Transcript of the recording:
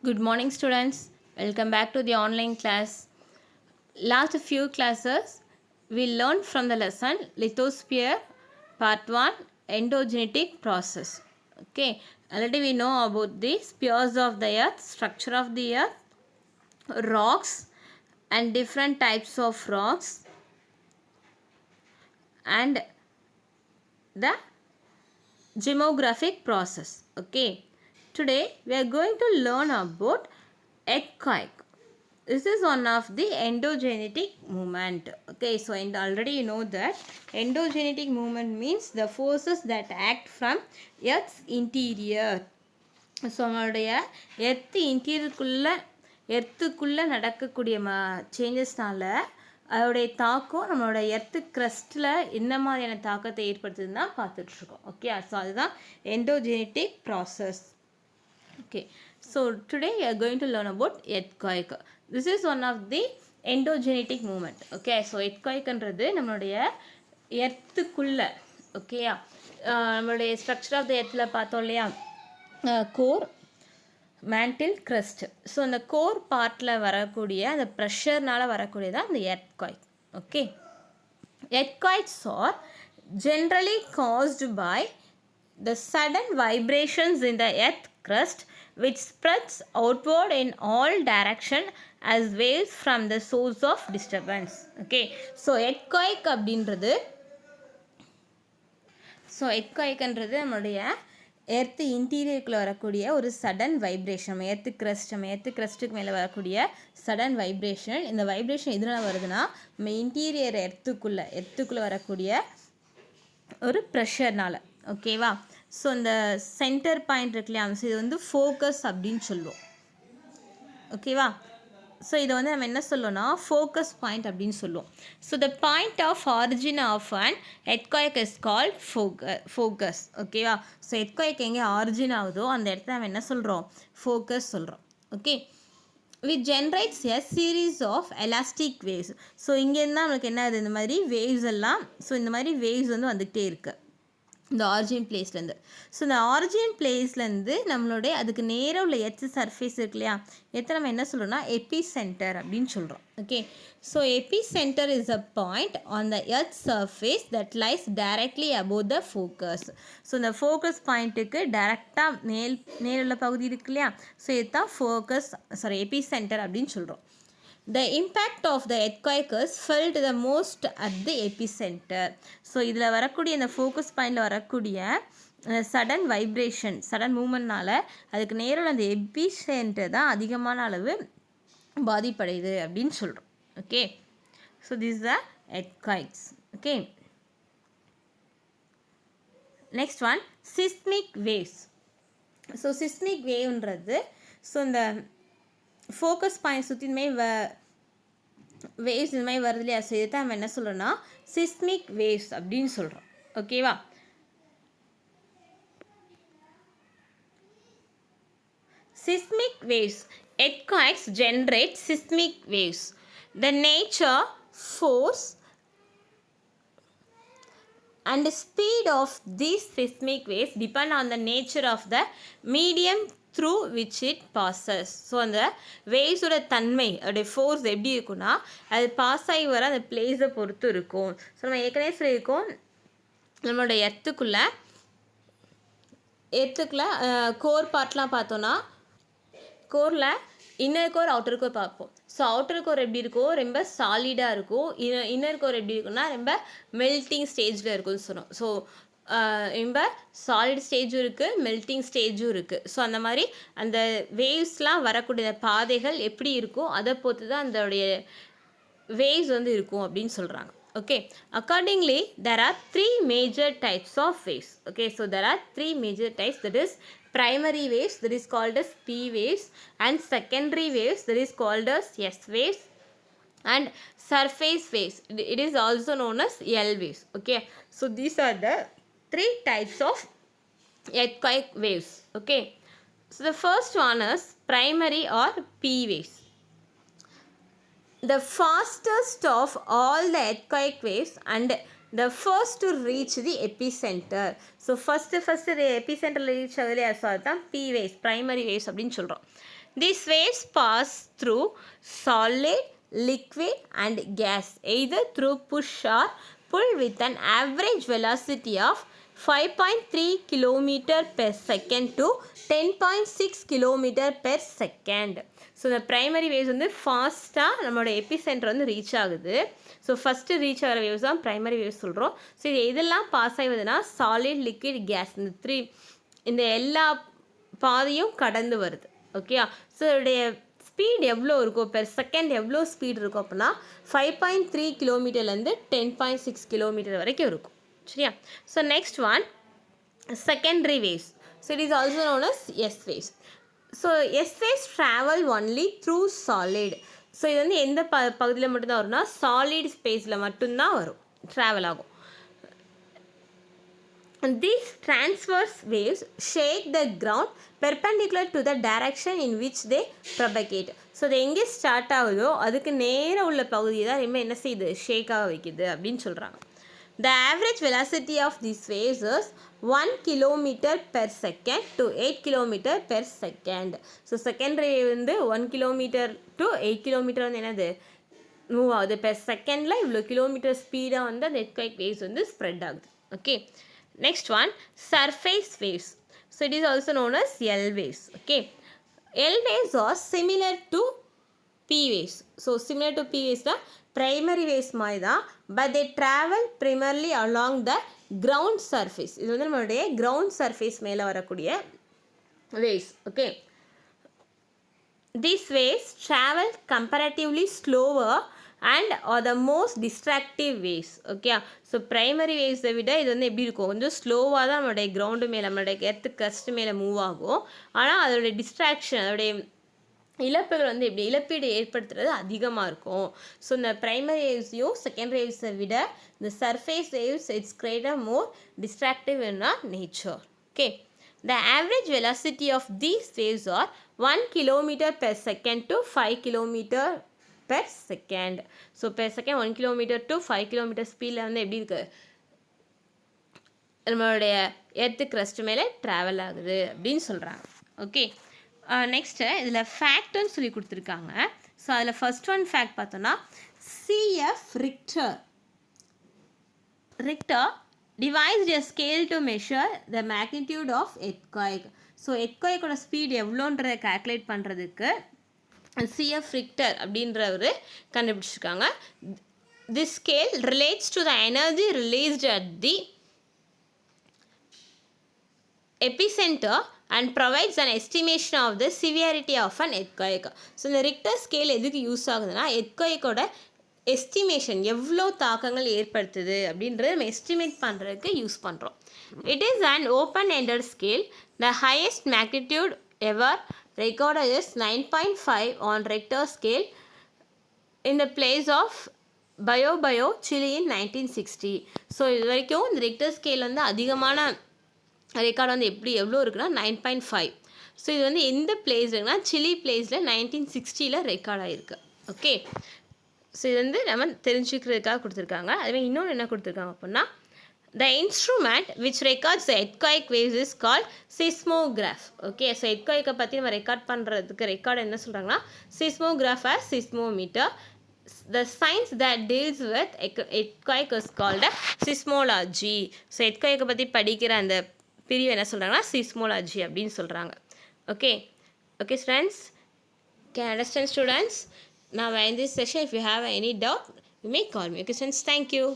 Good morning, students. Welcome back to the online class. Last few classes, we learned from the lesson lithosphere, part 1, endogenetic process. Okay, already we know about the spheres of the earth, structure of the earth, rocks, and different types of rocks, and the demographic process. Okay, today we are going to learn about earthquake. This is one of the endogenetic movement. Okay, so and already you know that endogenetic movement means the forces that act from Earth's interior. So நம்மளுடைய எர்த்துக்குள்ளே நடக்கக்கூடிய சேஞ்சஸ்னால அதோடைய தாக்கம் நம்மளோட earth க்ரஸ்ட்டில் என்ன மாதிரியான தாக்கத்தை ஏற்படுத்துதுன்னு தான் பார்த்துட்ருக்கோம். ஓகே, ஸோ அதுதான் endogenetic process. Okay, so today we are going to learn about earthquake. This is one of the endogenetic movement. Okay, so earthquakeன்றது நம்மளுடைய எர்த்துக்குள்ள ஓகேயா நம்மளுடைய ஸ்ட்ரக்சர் ஆஃப் த எர்த்தில் பார்த்தோம் இல்லையா, கோர், மேண்டில், க்ரஸ்ட். ஸோ அந்த கோர் பார்ட்டில் வரக்கூடிய அந்த ப்ரெஷர்னால் வரக்கூடியதான் அந்த earthquake. Okay, earthquakes are generally caused by the sudden vibrations in the earth crust which spreads outward in all direction as waves from the source of disturbance. Okay, so earthquake அப்படின்றது நம்மளுடைய earth இன்டீரியருக்குள்ளே வரக்கூடிய ஒரு sudden vibration. நம்ம earth க்ரஸ்ட்டுக்கு மேலே வரக்கூடிய sudden vibration. இந்த vibration எதனால் வருதுன்னா நம்ம இன்டீரியர் எர்த்துக்குள்ளே வரக்கூடிய ஒரு ப்ரெஷர்னால். ஓகேவா, ஸோ இந்த சென்டர் பாயிண்ட் இருக்கு இல்லையா, ஸோ இது வந்து ஃபோக்கஸ் அப்படின்னு சொல்லுவோம். ஓகேவா, ஸோ இதை வந்து நம்ம என்ன சொல்லணும்னா ஃபோக்கஸ் பாயிண்ட் அப்படின்னு சொல்லுவோம். So the point of origin of and earthquake is called focus. ஓகேவா, ஸோ எர்த்குவைக் எங்கே ஆரிஜின் ஆகுதோ அந்த இடத்த நம்ம என்ன சொல்கிறோம், ஃபோக்கஸ் சொல்கிறோம். Okay, which generates a series of elastic waves. So இங்கேருந்து தான் நம்மளுக்கு என்ன ஆகுது, இந்த மாதிரி வேவ்ஸ் எல்லாம். ஸோ இந்த மாதிரி வேவ்ஸ் வந்து வந்துகிட்டே இருக்குது இந்த ஆரிஜின் பிளேஸ்லேருந்து. ஸோ இந்த ஆரிஜின் பிளேஸ்லேருந்து நம்மளுடைய அதுக்கு நேராக உள்ள எர்த் சர்ஃபேஸ் இருக்கு இல்லையா, எத்தனை நம்ம என்ன சொல்கிறோம்னா எபி சென்டர் அப்படின்னு சொல்கிறோம். Okay, so epicentre is a point on the earth surface that lies directly above the focus. So இந்த ஃபோக்கஸ் பாயிண்ட்டுக்கு டைரெக்டாக நேருள்ள பகுதி இருக்கு இல்லையா, ஸோ இதுதான் எபி சென்டர் அப்படின்னு சொல்கிறோம். The impact of the earthquake is felt the most at the epicenter. So இதில் வரக்கூடிய இந்த ஃபோக்கஸ் பாயிண்டில் வரக்கூடிய சடன் வைப்ரேஷன், சடன் மூமெண்ட்னால அதுக்கு நேரில் அந்த எபிசென்டர் தான் அதிகமான அளவு பாதிப்படையுது அப்படின்னு சொல்கிறோம். Okay, so this the earthquakes. Okay, next one seismic waves. So seismic வேவ்ன்றது ஸோ இந்த ஃபோக்கஸ் பாயிண்ட் சுற்றி இந்த மாதிரி வேவ்ஸ் இந்த மாதிரி வருது இல்லையா, ஸோ இதை தான் நம்ம என்ன சொல்கிறோன்னா சிஸ்மிக் வேவ்ஸ் அப்படின்னு சொல்கிறோம். ஓகேவா, seismic waves. earthquakes generate seismic waves. The nature, force and speed of these seismic waves depend on the nature of the medium through which it passes. So அந்த வேவ்ஸோட தன்மை, அதோடைய ஃபோர்ஸ் எப்படி இருக்குன்னா அது பாஸ் ஆகி வர அந்த பிளேஸை பொறுத்து இருக்கும். ஸோ நம்ம ஏற்கனவே சொல்லியிருக்கோம், நம்மளோட எர்த்துக்குள்ளே கோர் பார்ட்லாம் பார்த்தோன்னா கோரில் இன்னர் கோர் அவுட்டர் கோர் பார்ப்போம். ஸோ அவுட்டர் கோர் எப்படி இருக்கும், ரொம்ப சாலிடாக இருக்கும். இன்னர் கோர் எப்படி இருக்குன்னா ரொம்ப மெல்ட்டிங் ஸ்டேஜில் இருக்கும்னு சொன்னோம். ஸோ ரொம்ப சாலிட் ஸ்டேஜும் இருக்குது, மெல்ட்டிங் ஸ்டேஜும் இருக்குது. ஸோ அந்த மாதிரி அந்த வேவ்ஸ்லாம் வரக்கூடிய பாதைகள் எப்படி இருக்கும் அதை பொறுத்து தான் அதோடைய வேவ்ஸ் வந்து இருக்கும் அப்படின்னு சொல்கிறாங்க. Okay, accordingly there are three major types of waves. Okay, so there are three major types, that is primary waves, that is called as P waves, and secondary waves, that is called as S waves, and surface waves, it is also known as L waves. Okay, so these are the three types of earthquake waves. Okay, so the first one is primary or P waves. The fastest of all the earthquake waves and the first to reach the epicenter. So first the epicenter reach ஆகலையா, so அதுதான் P waves, primary waves அப்படின்னு சொல்கிறோம். These waves pass through solid, liquid and gas either through push or pull with an average velocity of 5.3 km per second to 10.6 km per second. So இந்த primary waves வந்து ஃபாஸ்ட்டாக நம்மளோட epicentre வந்து reach ஆகுது. So first reach ஆகிற waves தான் primary waves சொல்கிறோம். So இது எதெல்லாம் பாஸ் ஆகுதுன்னா சாலிட், லிக்விட், கேஸ் இந்த எல்லா பாதையும் கடந்து வருது. ஓகே, ஸோ இதோடைய ஸ்பீட் எவ்வளோ இருக்கும், பெர் செகண்ட் எவ்வளோ ஸ்பீட் இருக்கும் அப்படின்னா 5.3 கிலோமீட்டர்லேருந்து 10.6 கிலோமீட்டர் வரைக்கும் இருக்கும். சரியா? So next one secondary waves. So it is also known as S waves. So S waves travel only through solid. So இது வந்து எந்த பகுதியில் மட்டும்தான் வரும்னா சாலிட் ஸ்பேஸில் மட்டும்தான் வரும், ட்ராவல் ஆகும். These transverse waves shake the ground perpendicular to the direction in which they propagate. So அது எங்கே ஸ்டார்ட் ஆகுதோ அதுக்கு நேராக உள்ள பகுதியை தான் ரொம்ப என்ன செய்யுது, ஷேக் ஆக வைக்குது அப்படின்னு சொல்கிறாங்க. The average velocity of these waves is 1 km per second to 8 km per second. So secondary வந்து 1 km to 8 km வந்து என்னது மூவ் ஆகுது. பெர் செகண்டில் இவ்வளோ கிலோமீட்டர் ஸ்பீடாக வந்து அந்த எர்த்குவேக் வேவ்ஸ் வந்து ஸ்ப்ரெட் ஆகுது. Okay, next one surface waves. So it is also known as L waves. Okay, L waves are similar to P waves. So similar to P waves தான் primary waves மாதிரி தான், but they travel primarily along the ground surface. இது வந்து நம்மளுடைய ground surface மேலே வரக்கூடிய waves. Okay, these waves travel comparatively slower and are the most distractive waves. Okay, so primary வேவ்ஸை விட இது வந்து எப்படி இருக்கும், கொஞ்சம் ஸ்லோவாக தான் நம்மளுடைய கிரவுண்டு மேலே, நம்மளுடைய எர்த்து கிரஸ்ட் மேலே மூவ் ஆகும். ஆனால் அதோடைய டிஸ்ட்ராக்ஷன், அதோடைய இழப்புகள் வந்து எப்படி இழப்பீடு ஏற்படுத்துறது அதிகமாக இருக்கும். ஸோ இந்த ப்ரைமரி வேவ்ஸையும் செகண்டரி வேவ்ஸை விட இந்த surface waves it's create more distractive in nature. Okay, the average velocity of these waves are 1 km per second to 5 km per second. So per second 1 km to 5 km ஸ்பீடில் வந்து எப்படி இருக்குது, நம்மளுடைய earth crust மேலே travel ஆகுது அப்படின்னு சொல்கிறாங்க. Okay, next இதில் ஃபேக்ட்னு சொல்லி கொடுத்துருக்காங்க. ஸோ அதில் ஃபர்ஸ்ட் ஒன் ஃபேக்ட் பார்த்தோன்னா CF Richter devised a scale to measure the magnitude of earthquake. So எர்த்குவேக்கோட ஸ்பீட் எவ்வளோன்றதை கால்குலேட் பண்ணுறதுக்கு சிஎஃப் ரிக்டர் அப்படின்றவர் கண்டுபிடிச்சிருக்காங்க. This scale relates to the energy released at the epicenter and provides an estimation of the severity of an earthquake. So இந்த Richter scale எதுக்கு use ஆகுதுன்னா எர்த்குவேக்கோட estimation எவ்வளோ தாக்கங்கள் ஏற்படுத்துது அப்படின்றத நம்ம எஸ்டிமேட் பண்ணுறதுக்கு யூஸ் பண்ணுறோம். It is and open ended scale. The highest magnitude ever recorded is 9.5 on Richter scale in the place of Bio, Chile in 1960. So இது வரைக்கும் இந்த ரிக்டர் ஸ்கேல் வந்து அதிகமான ரெக்கார்டு வந்து எவ்வளோ இருக்குன்னா 9.5. ஸோ இது வந்து எந்த பிளேஸ் இருக்குன்னா சிலி பிளேஸில் 1960 ரெக்கார்ட் ஆகிருக்கு. ஓகே, ஸோ இது வந்து நம்ம தெரிஞ்சுக்கிறதுக்காக கொடுத்துருக்காங்க. அதுவே இன்னொன்று என்ன கொடுத்துருக்காங்க அப்படின்னா the instrument which records the earthquake waves is called seismograph. Okay, so எர்த்குவேக்கை பற்றி நம்ம ரெக்கார்ட் பண்ணுறதுக்கு ரெக்கார்டு என்ன சொல்கிறாங்கன்னா seismograph as seismometer. The science that deals with earthquake is called seismology. So எர்த்குவேக்கை பற்றி படிக்கிற அந்த பிரிவு என்ன சொல்கிறாங்கன்னா seismology அப்படின்னு சொல்கிறாங்க. Okay, okay students, can understand students? Now in this session if you have any doubt you may call me. Okay students, thank you.